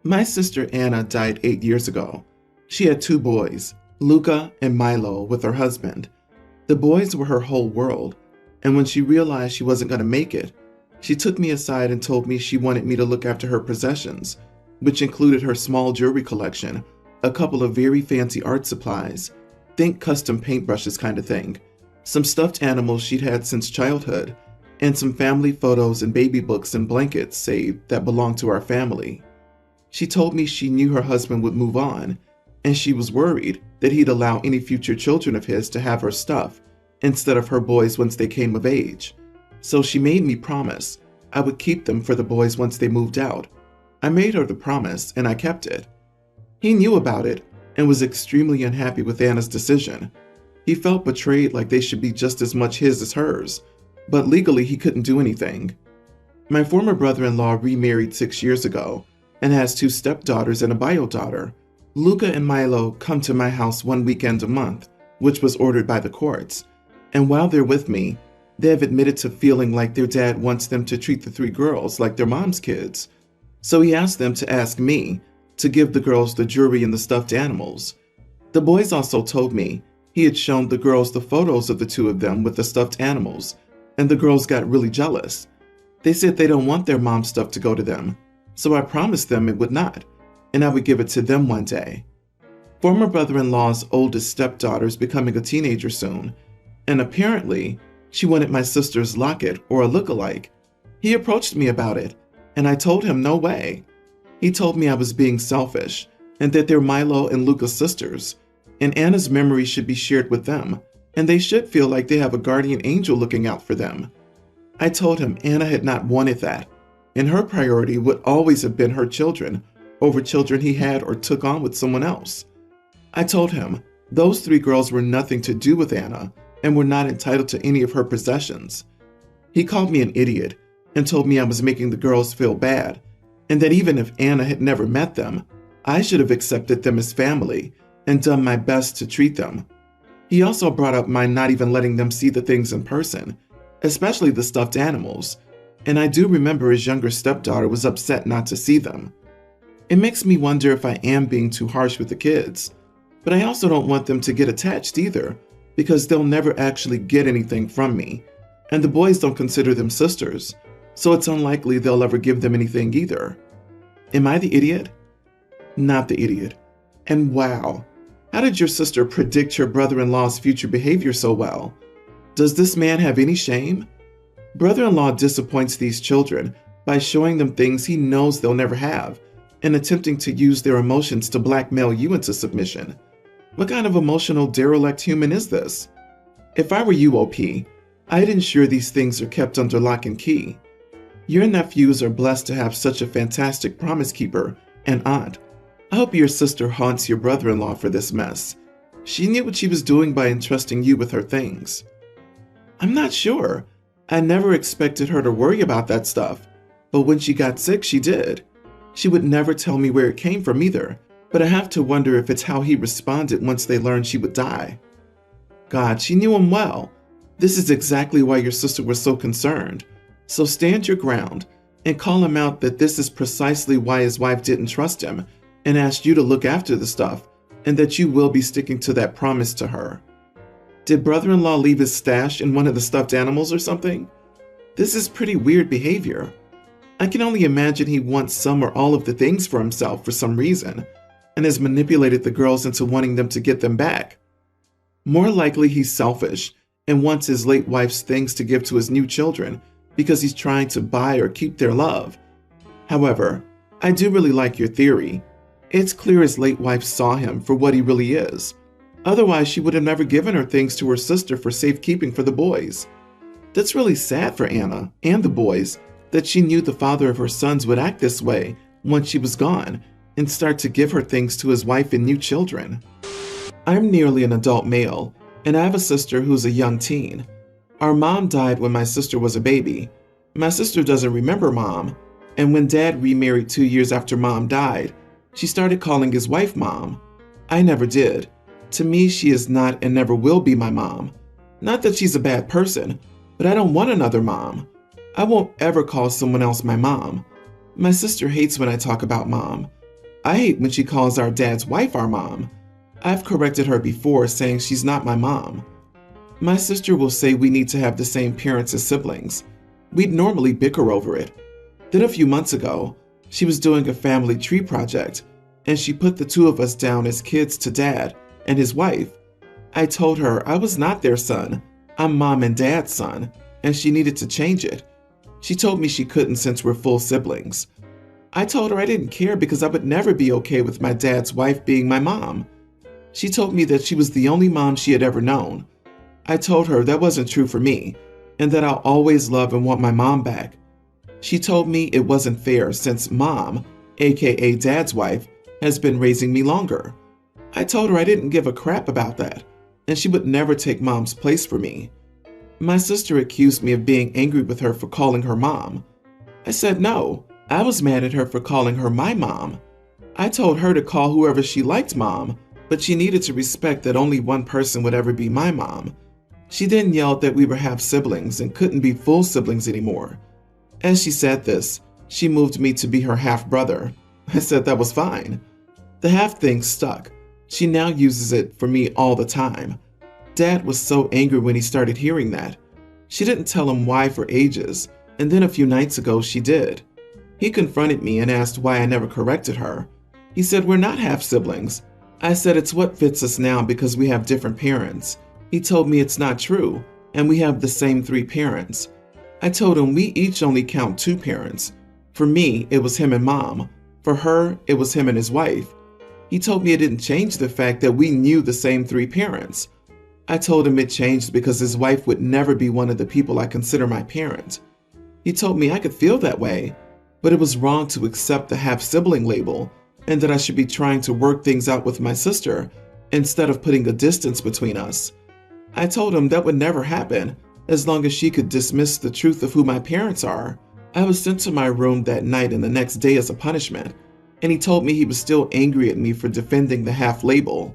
My sister Anna died 8 years ago. She had two boys, Luca and Milo, with her husband. The boys were her whole world, and when she realized she wasn't going to make it, she took me aside and told me she wanted me to look after her possessions, which included her small jewelry collection, a couple of very fancy art supplies, think custom paintbrushes kind of thing, some stuffed animals she'd had since childhood, and some family photos and baby books and blankets saved that belonged to our family. She told me she knew her husband would move on, and she was worried that he'd allow any future children of his to have her stuff instead of her boys once they came of age. So she made me promise I would keep them for the boys once they moved out. I made her the promise, and I kept it. He knew about it and was extremely unhappy with Anna's decision. He felt betrayed, like they should be just as much his as hers, but legally he couldn't do anything. My former brother-in-law remarried 6 years ago and has two stepdaughters and a bio daughter. Luca and Milo come to my house one weekend a month, which was ordered by the courts, and while they're with me, they have admitted to feeling like their dad wants them to treat the three girls like their mom's kids. So he asked them to ask me to give the girls the jewelry and the stuffed animals. The boys also told me he had shown the girls the photos of the two of them with the stuffed animals, and the girls got really jealous. They said they don't want their mom's stuff to go to them, so I promised them it would not, and I would give it to them one day. Former brother-in-law's oldest stepdaughter is becoming a teenager soon, and apparently she wanted my sister's locket or a look-alike. He approached me about it, and I told him no way. He told me I was being selfish, and that they're Milo and Luca's sisters, and Anna's memory should be shared with them, and they should feel like they have a guardian angel looking out for them. I told him Anna had not wanted that, and her priority would always have been her children over children he had or took on with someone else. I told him those three girls were nothing to do with Anna and were not entitled to any of her possessions. He called me an idiot and told me I was making the girls feel bad, and that even if Anna had never met them, I should have accepted them as family and done my best to treat them. He also brought up my not even letting them see the things in person, especially the stuffed animals, and I do remember his younger stepdaughter was upset not to see them. It makes me wonder if I am being too harsh with the kids, but I also don't want them to get attached either, because they'll never actually get anything from me, and the boys don't consider them sisters, so it's unlikely they'll ever give them anything either. Am I the idiot? Not the idiot. And wow, how did your sister predict your brother-in-law's future behavior so well? Does this man have any shame? Brother-in-law disappoints these children by showing them things he knows they'll never have and attempting to use their emotions to blackmail you into submission. What kind of emotional derelict human is this? If I were you, OP, I'd ensure these things are kept under lock and key. Your nephews are blessed to have such a fantastic promise keeper and aunt. I hope your sister haunts your brother-in-law for this mess. She knew what she was doing by entrusting you with her things. I'm not sure. I never expected her to worry about that stuff, but when she got sick, she did. She would never tell me where it came from either, but I have to wonder if it's how he responded once they learned she would die. God, she knew him well. This is exactly why your sister was so concerned. So stand your ground and call him out that this is precisely why his wife didn't trust him and asked you to look after the stuff, and that you will be sticking to that promise to her. Did brother-in-law leave his stash in one of the stuffed animals or something? This is pretty weird behavior. I can only imagine he wants some or all of the things for himself for some reason, and has manipulated the girls into wanting them to get them back. More likely he's selfish and wants his late wife's things to give to his new children because he's trying to buy or keep their love. However, I do really like your theory. It's clear his late wife saw him for what he really is. Otherwise, she would have never given her things to her sister for safekeeping for the boys. That's really sad for Anna and the boys that she knew the father of her sons would act this way once she was gone and start to give her things to his wife and new children. I'm nearly an adult male, and I have a sister who's a young teen. Our mom died when my sister was a baby. My sister doesn't remember mom, and when dad remarried 2 years after mom died, she started calling his wife mom. I never did. To me, she is not and never will be my mom. Not that she's a bad person, but I don't want another mom. I won't ever call someone else my mom. My sister hates when I talk about mom, I hate when she calls our dad's wife our mom. I've corrected her before, saying she's not my mom. My sister will say we need to have the same parents as siblings. We'd normally bicker over it. Then a few months ago, she was doing a family tree project, and she put the two of us down as kids to dad and his wife. I told her I was not their son. I'm mom and dad's son, and she needed to change it. She told me she couldn't since we're full siblings. I told her I didn't care because I would never be okay with my dad's wife being my mom. She told me that she was the only mom she had ever known. I told her that wasn't true for me, and that I'll always love and want my mom back. She told me it wasn't fair since mom, aka dad's wife, has been raising me longer. I told her I didn't give a crap about that, and she would never take mom's place for me. My sister accused me of being angry with her for calling her mom. I said no, I was mad at her for calling her my mom. I told her to call whoever she liked mom, but she needed to respect that only one person would ever be my mom. She then yelled that we were half siblings and couldn't be full siblings anymore. As she said this, she moved me to be her half brother. I said that was fine. The half thing stuck. She now uses it for me all the time. Dad was so angry when he started hearing that. She didn't tell him why for ages, and then a few nights ago she did. He confronted me and asked why I never corrected her. He said we're not half siblings. I said it's what fits us now because we have different parents. He told me it's not true, and we have the same 3 parents. I told him we each only count 2 parents. For me, it was him and mom. For her, it was him and his wife. He told me it didn't change the fact that we knew the same 3 parents. I told him it changed because his wife would never be one of the people I consider my parent. He told me I could feel that way, but it was wrong to accept the half-sibling label and that I should be trying to work things out with my sister instead of putting a distance between us. I told him that would never happen as long as she could dismiss the truth of who my parents are. I was sent to my room that night and the next day as a punishment, and he told me he was still angry at me for defending the half label.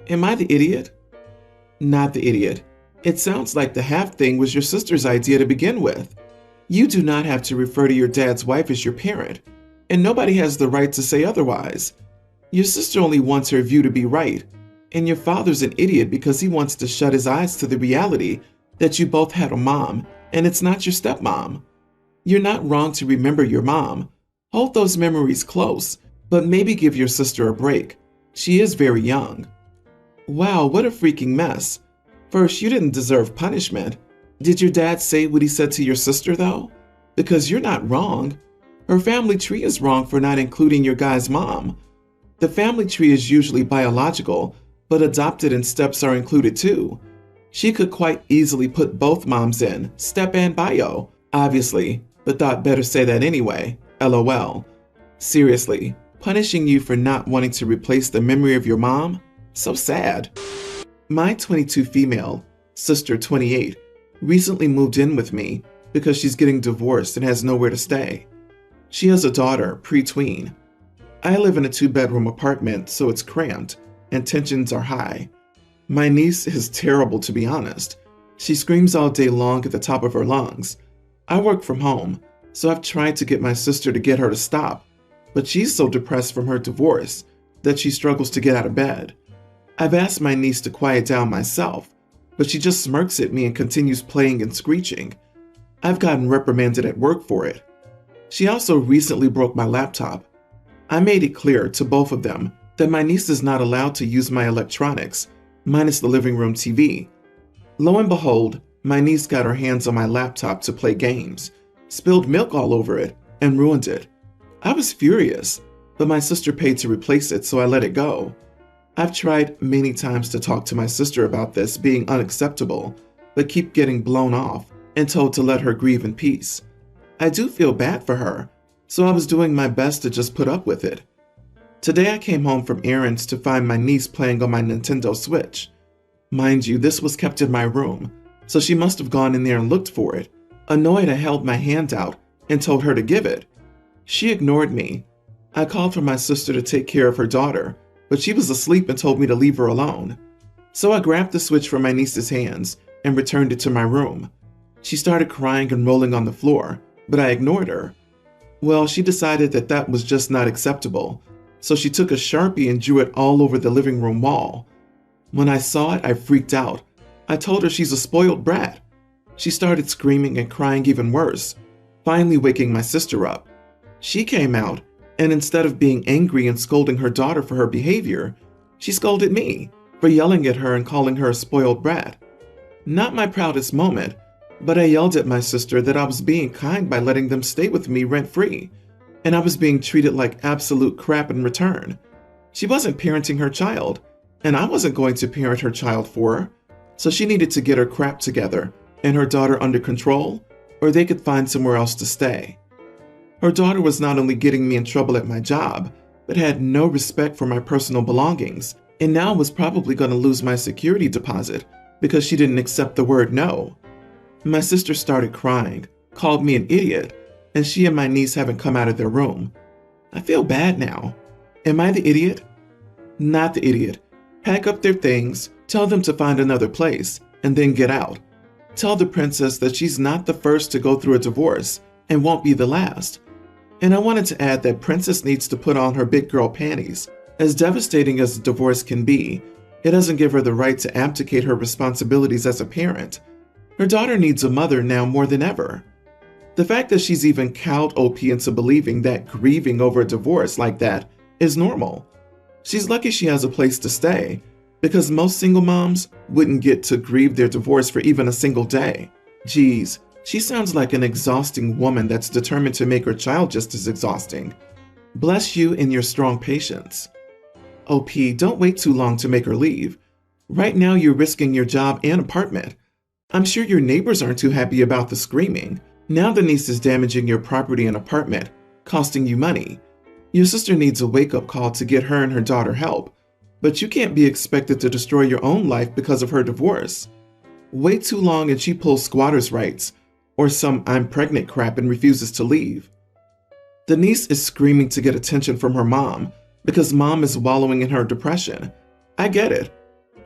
Am I the idiot? Not the idiot. It sounds like the half thing was your sister's idea to begin with. You do not have to refer to your dad's wife as your parent, and nobody has the right to say otherwise. Your sister only wants her view to be right, and your father's an idiot because he wants to shut his eyes to the reality that you both had a mom, and it's not your stepmom. You're not wrong to remember your mom. Hold those memories close, but maybe give your sister a break. She is very young. Wow, what a freaking mess. First, you didn't deserve punishment. Did your dad say what he said to your sister, though? Because you're not wrong. Her family tree is wrong for not including your guy's mom. The family tree is usually biological, but adopted and steps are included too. She could quite easily put both moms in, step and bio, obviously, but thought better say that anyway. LOL. Seriously, punishing you for not wanting to replace the memory of your mom? So sad. My 22 female, sister 28, recently moved in with me because she's getting divorced and has nowhere to stay. She has a daughter, pre-tween. I live in a 2-bedroom apartment, so it's cramped, and tensions are high. My niece is terrible, to be honest. She screams all day long at the top of her lungs. I work from home, so I've tried to get my sister to get her to stop, but she's so depressed from her divorce that she struggles to get out of bed. I've asked my niece to quiet down myself, but she just smirks at me and continues playing and screeching. I've gotten reprimanded at work for it. She also recently broke my laptop. I made it clear to both of them that my niece is not allowed to use my electronics, minus the living room TV. Lo and behold, my niece got her hands on my laptop to play games, spilled milk all over it, and ruined it. I was furious, but my sister paid to replace it, so I let it go. I've tried many times to talk to my sister about this being unacceptable, but keep getting blown off and told to let her grieve in peace. I do feel bad for her, so I was doing my best to just put up with it. Today I came home from errands to find my niece playing on my Nintendo Switch. Mind you, this was kept in my room, so she must have gone in there and looked for it. Annoyed, I held my hand out and told her to give it. She ignored me. I called for my sister to take care of her daughter, but she was asleep and told me to leave her alone. So I grabbed the Switch from my niece's hands and returned it to my room. She started crying and rolling on the floor, but I ignored her. Well, she decided that that was just not acceptable, so she took a Sharpie and drew it all over the living room wall. When I saw it, I freaked out. I told her she's a spoiled brat. She started screaming and crying even worse, finally waking my sister up. She came out, and instead of being angry and scolding her daughter for her behavior, she scolded me for yelling at her and calling her a spoiled brat. Not my proudest moment, but I yelled at my sister that I was being kind by letting them stay with me rent-free, and I was being treated like absolute crap in return. She wasn't parenting her child, and I wasn't going to parent her child for her, so she needed to get her crap together and her daughter under control, or they could find somewhere else to stay. Her daughter was not only getting me in trouble at my job, but had no respect for my personal belongings, and now was probably going to lose my security deposit because she didn't accept the word no. My sister started crying, called me an idiot, and she and my niece haven't come out of their room. I feel bad now. Am I the idiot? Not the idiot. Pack up their things, tell them to find another place, and then get out. Tell the princess that she's not the first to go through a divorce and won't be the last. And I wanted to add that Princess needs to put on her big girl panties. As devastating as a divorce can be, it doesn't give her the right to abdicate her responsibilities as a parent. Her daughter needs a mother now more than ever. The fact that she's even cowed OP into believing that grieving over a divorce like that is normal. She's lucky she has a place to stay, because most single moms wouldn't get to grieve their divorce for even a single day. Geez, she sounds like an exhausting woman that's determined to make her child just as exhausting. Bless you in your strong patience. OP, don't wait too long to make her leave. Right now you're risking your job and apartment. I'm sure your neighbors aren't too happy about the screaming. Now the niece is damaging your property and apartment, costing you money. Your sister needs a wake-up call to get her and her daughter help, but you can't be expected to destroy your own life because of her divorce. Wait too long and she pulls squatter's rights, or some I'm pregnant crap and refuses to leave. The niece is screaming to get attention from her mom because mom is wallowing in her depression. I get it.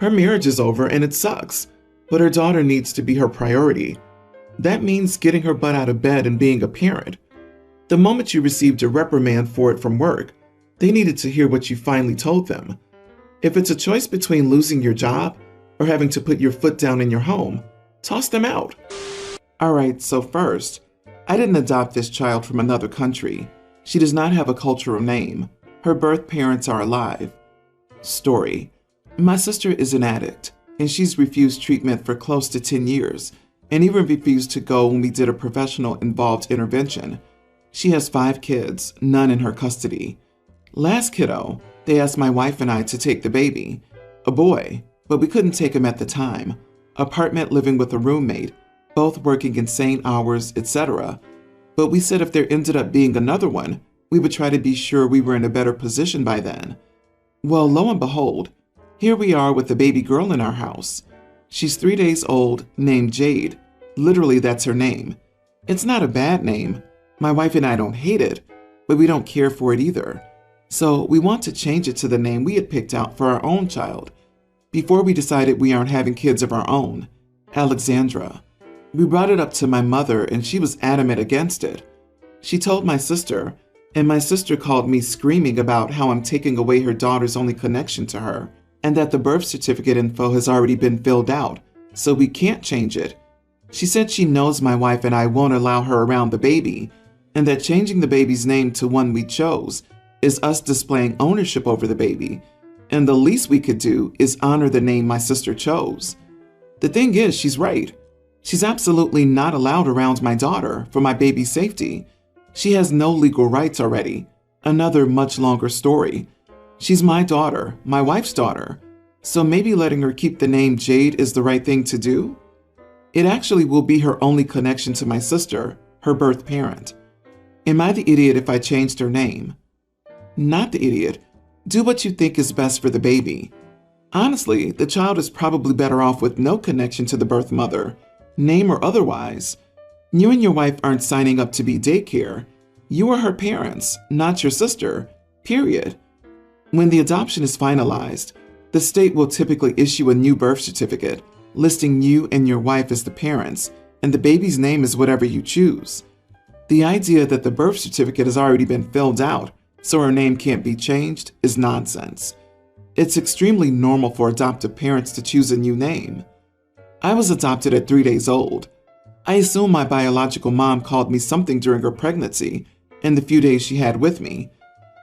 Her marriage is over and it sucks, but her daughter needs to be her priority. That means getting her butt out of bed and being a parent. The moment you received a reprimand for it from work, they needed to hear what you finally told them. If it's a choice between losing your job or having to put your foot down in your home, toss them out. Alright, so first, I didn't adopt this child from another country. She does not have a cultural name. Her birth parents are alive. Story. My sister is an addict, and she's refused treatment for close to 10 years, and even refused to go when we did a professional-involved intervention. She has 5 kids, none in her custody. Last kiddo, they asked my wife and I to take the baby, a boy, but we couldn't take him at the time. Apartment living with a roommate, both working insane hours, etc. But we said if there ended up being another one, we would try to be sure we were in a better position by then. Well, lo and behold, here we are with a baby girl in our house. She's 3 days old, named Jade. Literally, that's her name. It's not a bad name. My wife and I don't hate it, but we don't care for it either. So we want to change it to the name we had picked out for our own child. Before we decided we aren't having kids of our own, Alexandra. We brought it up to my mother and she was adamant against it. She told my sister, and my sister called me screaming about how I'm taking away her daughter's only connection to her, and that the birth certificate info has already been filled out, so we can't change it. She said she knows my wife and I won't allow her around the baby, and that changing the baby's name to one we chose is us displaying ownership over the baby, and the least we could do is honor the name my sister chose. The thing is, she's right. She's absolutely not allowed around my daughter for my baby's safety. She has no legal rights already. Another much longer story. She's my daughter, my wife's daughter, so maybe letting her keep the name Jade is the right thing to do? It actually will be her only connection to my sister, her birth parent. Am I the idiot if I changed her name? Not the idiot. Do what you think is best for the baby. Honestly, the child is probably better off with no connection to the birth mother, name or otherwise. You and your wife aren't signing up to be daycare. You are her parents, not your sister, period. When the adoption is finalized, the state will typically issue a new birth certificate, listing you and your wife as the parents, and the baby's name is whatever you choose. The idea that the birth certificate has already been filled out so her name can't be changed is nonsense. It's extremely normal for adoptive parents to choose a new name. I was adopted at 3 days old. I assume my biological mom called me something during her pregnancy and the few days she had with me.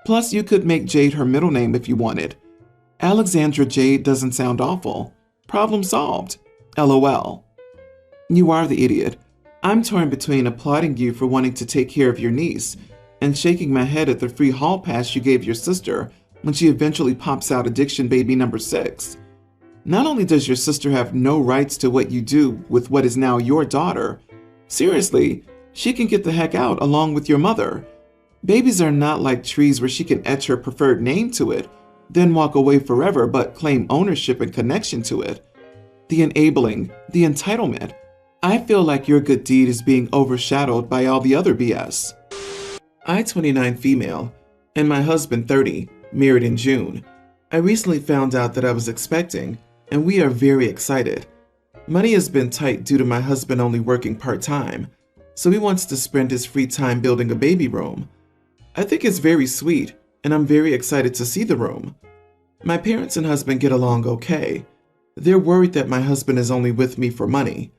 Plus, you could make Jade her middle name if you wanted. Alexandra Jade doesn't sound awful. Problem solved. LOL. You are the idiot. I'm torn between applauding you for wanting to take care of your niece and shaking my head at the free hall pass you gave your sister when she eventually pops out addiction baby number 6. Not only does your sister have no rights to what you do with what is now your daughter, seriously, she can get the heck out along with your mother. Babies are not like trees where she can etch her preferred name to it, then walk away forever but claim ownership and connection to it. The enabling, the entitlement. I feel like your good deed is being overshadowed by all the other BS. I, 29 female, and my husband, 30, married in June. I recently found out that I was expecting, and we are very excited. Money has been tight due to my husband only working part-time, so he wants to spend his free time building a baby room. I think it's very sweet, and I'm very excited to see the room. My parents and husband get along okay. They're worried that my husband is only with me for money.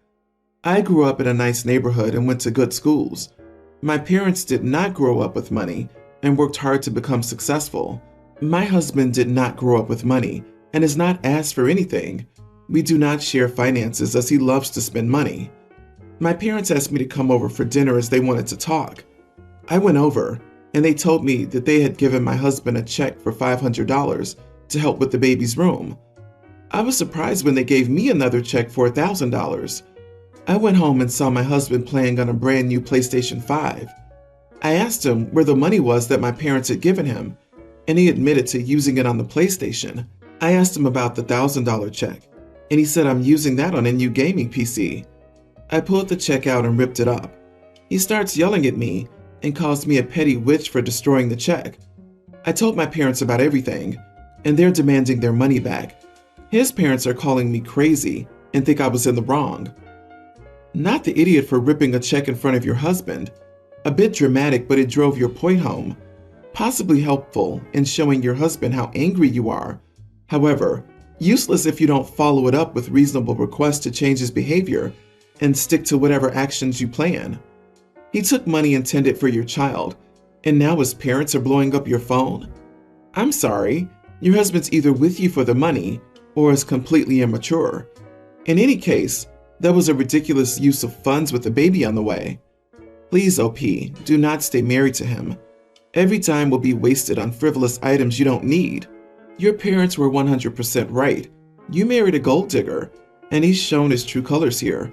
I grew up in a nice neighborhood and went to good schools. My parents did not grow up with money and worked hard to become successful. My husband did not grow up with money and has not asked for anything. We do not share finances as he loves to spend money. My parents asked me to come over for dinner as they wanted to talk. I went over and they told me that they had given my husband a check for $500 to help with the baby's room. I was surprised when they gave me another check for $1,000. I went home and saw my husband playing on a brand new PlayStation 5. I asked him where the money was that my parents had given him, and he admitted to using it on the PlayStation. I asked him about the $1,000 check, and he said I'm using that on a new gaming PC. I pulled the check out and ripped it up. He starts yelling at me and calls me a petty witch for destroying the check. I told my parents about everything, and they're demanding their money back. His parents are calling me crazy and think I was in the wrong. Not the idiot for ripping a check in front of your husband. A bit dramatic, but it drove your point home. Possibly helpful in showing your husband how angry you are. However, useless if you don't follow it up with reasonable requests to change his behavior and stick to whatever actions you plan. He took money intended for your child, and now his parents are blowing up your phone? I'm sorry, your husband's either with you for the money or is completely immature. In any case, that was a ridiculous use of funds with a baby on the way. Please, OP, do not stay married to him. Every time will be wasted on frivolous items you don't need. Your parents were 100% right. You married a gold digger, and he's shown his true colors here.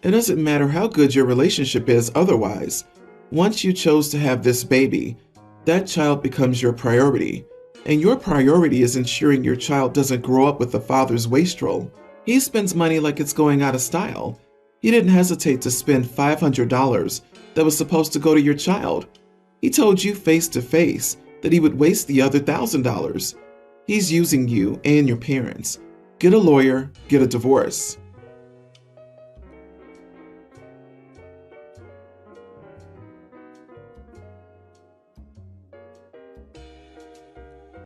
It doesn't matter how good your relationship is otherwise. Once you chose to have this baby, that child becomes your priority. And your priority is ensuring your child doesn't grow up with the father's wastrel. He spends money like it's going out of style. He didn't hesitate to spend $500 that was supposed to go to your child. He told you face to face that he would waste the other $1,000. He's using you and your parents. Get a lawyer, get a divorce.